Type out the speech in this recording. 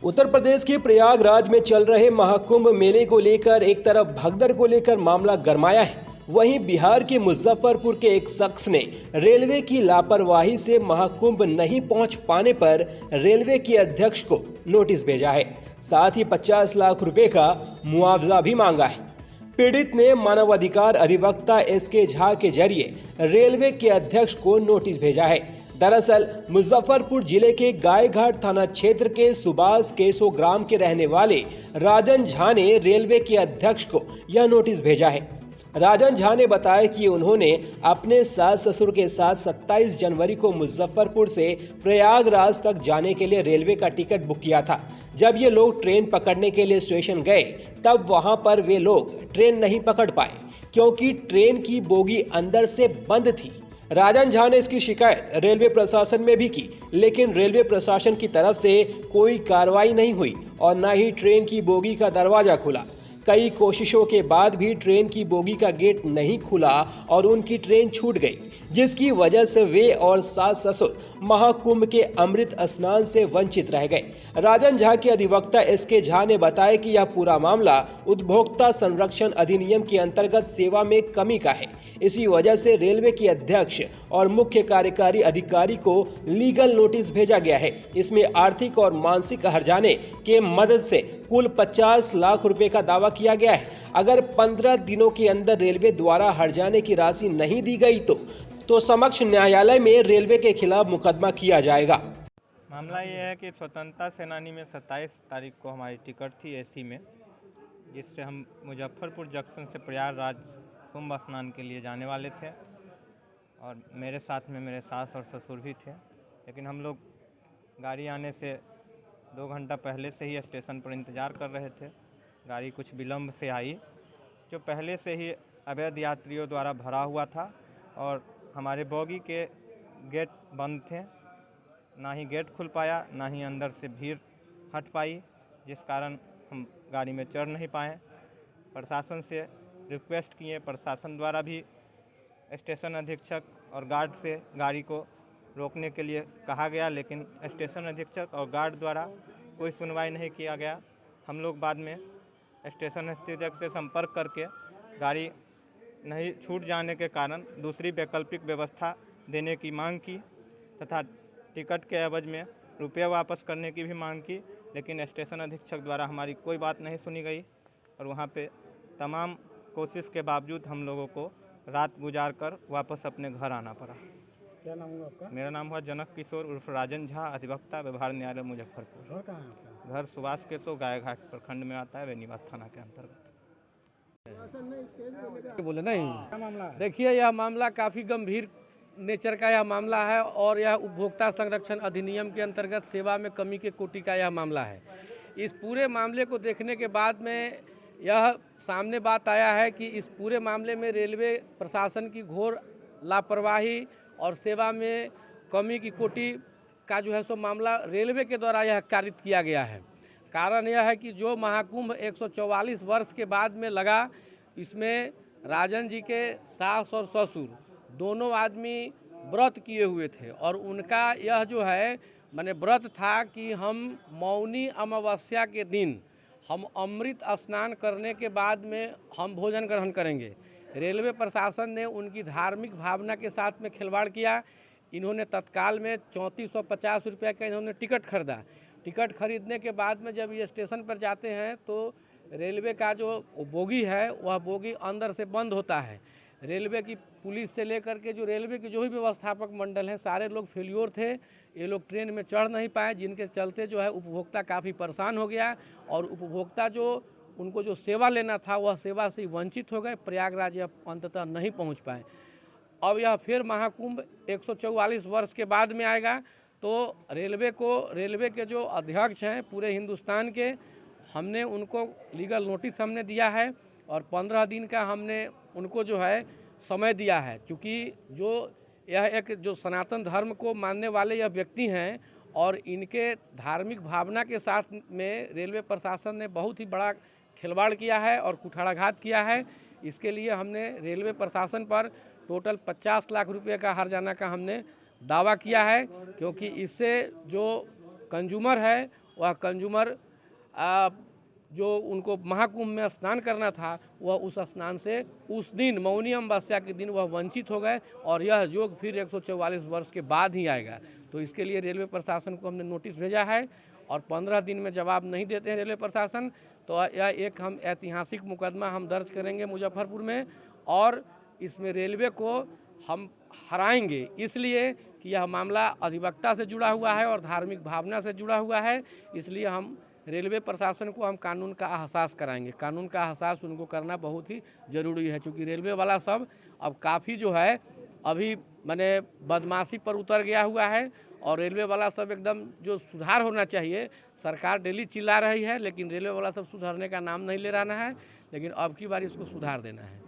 उत्तर प्रदेश के प्रयागराज में चल रहे महाकुंभ मेले को लेकर एक तरफ भगदड़ को लेकर मामला गरमाया है, वहीं बिहार के मुजफ्फरपुर के एक शख्स ने रेलवे की लापरवाही से महाकुंभ नहीं पहुंच पाने पर रेलवे के अध्यक्ष को नोटिस भेजा है। साथ ही 50 लाख रुपए का मुआवजा भी मांगा है। पीड़ित ने मानवाधिकार अधिवक्ता एसके झा के जरिए रेलवे के अध्यक्ष को नोटिस भेजा है। दरअसल मुजफ्फरपुर जिले के गायघाट थाना क्षेत्र के सुभाष केसो ग्राम के रहने वाले राजन झा ने रेलवे के अध्यक्ष को यह नोटिस भेजा है। राजन झा ने बताया कि उन्होंने अपने सास ससुर के साथ 27 जनवरी को मुजफ्फरपुर से प्रयागराज तक जाने के लिए रेलवे का टिकट बुक किया था। जब ये लोग ट्रेन पकड़ने के लिए स्टेशन गए तब वहां पर वे लोग ट्रेन नहीं पकड़ पाए क्योंकि ट्रेन की बोगी अंदर से बंद थी। राजन झा ने इसकी शिकायत रेलवे प्रशासन में भी की, लेकिन रेलवे प्रशासन की तरफ से कोई कार्रवाई नहीं हुई और न ही ट्रेन की बोगी का दरवाजा खुला। कई कोशिशों के बाद भी ट्रेन की बोगी का गेट नहीं खुला और उनकी ट्रेन छूट गई, जिसकी वजह से वे और सास ससुर महाकुंभ के अमृत स्नान से वंचित रह गए। राजन झा के अधिवक्ता एसके झा ने बताया कि यह पूरा मामला उपभोक्ता संरक्षण अधिनियम के अंतर्गत सेवा में कमी का है। इसी वजह से रेलवे के अध्यक्ष और मुख्य कार्यकारी अधिकारी को लीगल नोटिस भेजा गया है। इसमें आर्थिक और मानसिक हर्जाने के मदद से कुल 50 लाख रुपए का दावा किया गया है। अगर 15 दिनों के अंदर रेलवे द्वारा हर्जाने की राशि नहीं दी गई तो समक्ष न्यायालय में रेलवे के खिलाफ मुकदमा किया जाएगा। मामला ये है कि स्वतंत्रता सेनानी में 27 तारीख को हमारी टिकट थी एसी में, जिससे हम मुजफ्फरपुर जंक्शन से प्रयागराज कुंभ स्नान के लिए जाने वाले थे और मेरे साथ में मेरे सास और ससुर भी थे। लेकिन हम लोग गाड़ी आने से 2 घंटा पहले से ही स्टेशन पर इंतज़ार कर रहे थे। गाड़ी कुछ विलम्ब से आई, जो पहले से ही अवैध यात्रियों द्वारा भरा हुआ था और हमारे बोगी के गेट बंद थे। ना ही गेट खुल पाया, ना ही अंदर से भीड़ हट पाई, जिस कारण हम गाड़ी में चढ़ नहीं पाए। प्रशासन से रिक्वेस्ट किए, प्रशासन द्वारा भी स्टेशन अधीक्षक और गार्ड से गाड़ी को रोकने के लिए कहा गया, लेकिन स्टेशन अधीक्षक और गार्ड द्वारा कोई सुनवाई नहीं किया गया। हम लोग बाद में स्टेशन अधीक्षक से संपर्क करके गाड़ी नहीं छूट जाने के कारण दूसरी वैकल्पिक व्यवस्था देने की मांग की तथा टिकट के एवज में रुपये वापस करने की भी मांग की, लेकिन स्टेशन अधीक्षक द्वारा हमारी कोई बात नहीं सुनी गई और वहाँ पे तमाम कोशिश के बावजूद हम लोगों को रात गुजार कर वापस अपने घर आना पड़ा। क्या नाम हुआ आपका? मेरा नाम हुआ जनक किशोर उर्फ राजन झा, अधिवक्ता, व्यवहार न्यायालय मुजफ्फरपुर। घर कहाँ है आपका? घर सुभाष केसो गायघाट प्रखंड में आता है, बेनीबाद थाना के अंतर्गत। बोले नहीं। क्या मामला है? देखिए, यह मामला काफ़ी गंभीर नेचर का यह मामला है और यह उपभोक्ता संरक्षण अधिनियम के अंतर्गत सेवा में कमी के कोटि का यह मामला है। इस पूरे मामले को देखने के बाद में यह सामने बात आया है कि इस पूरे मामले में रेलवे प्रशासन की घोर लापरवाही और सेवा में कमी की कोटि का जो है सो मामला रेलवे के द्वारा यह कारित किया गया है। कारण यह है कि जो महाकुंभ 144 वर्ष के बाद में लगा, इसमें राजन जी के सास और ससुर दोनों आदमी व्रत किए हुए थे और उनका यह जो है माने व्रत था कि हम मौनी अमावस्या के दिन हम अमृत स्नान करने के बाद में हम भोजन ग्रहण करेंगे। रेलवे प्रशासन ने उनकी धार्मिक भावना के साथ में खिलवाड़ किया। इन्होंने तत्काल में 3450 रुपये का इन्होंने टिकट खरीदा। टिकट खरीदने के बाद में जब ये स्टेशन पर जाते हैं तो रेलवे का जो बोगी है वह बोगी अंदर से बंद होता है। रेलवे की पुलिस से लेकर के जो रेलवे की जो भी व्यवस्थापक मंडल हैं सारे लोग फेल्योर थे। ये लोग ट्रेन में चढ़ नहीं पाए, जिनके चलते जो है उपभोक्ता काफ़ी परेशान हो गया और उपभोक्ता जो उनको जो सेवा लेना था वह सेवा से वंचित हो गए। प्रयागराज यह अंततः नहीं पहुंच पाए। अब यह फिर महाकुंभ 144 वर्ष के बाद में आएगा तो रेलवे के जो अध्यक्ष हैं पूरे हिंदुस्तान के, हमने उनको लीगल नोटिस हमने दिया है और 15 दिन का हमने उनको जो है समय दिया है। क्योंकि जो यह एक जो सनातन धर्म को मानने वाले यह व्यक्ति हैं और इनके धार्मिक भावना के साथ में रेलवे प्रशासन ने बहुत ही बड़ा खिलवाड़ किया है और कुठाराघात किया है। इसके लिए हमने रेलवे प्रशासन पर टोटल 50 लाख रुपए का हर्जाना का हमने दावा किया है, क्योंकि इससे जो कंज्यूमर है वह कंज्यूमर जो उनको महाकुंभ में स्नान करना था वह उस स्नान से उस दिन मौनी अमावस्या के दिन वह वंचित हो गए और यह योग फिर 144 वर्ष के बाद ही आएगा। तो इसके लिए रेलवे प्रशासन को हमने नोटिस भेजा है और 15 दिन में जवाब नहीं देते हैं रेलवे प्रशासन तो यह एक हम ऐतिहासिक मुकदमा हम दर्ज करेंगे मुजफ्फरपुर में और इसमें रेलवे को हम हराएंगे, इसलिए कि यह मामला अधिवक्ता से जुड़ा हुआ है और धार्मिक भावना से जुड़ा हुआ है। इसलिए हम रेलवे प्रशासन को हम कानून का एहसास कराएंगे। कानून का एहसास उनको करना बहुत ही ज़रूरी है, क्योंकि रेलवे वाला सब अब काफ़ी जो है अभी माने बदमाशी पर उतर गया हुआ है और रेलवे वाला सब एकदम जो सुधार होना चाहिए, सरकार डेली चिल्ला रही है लेकिन रेलवे वाला सब सुधारने का नाम नहीं ले रहा है, लेकिन अब की बार इसको सुधार देना है।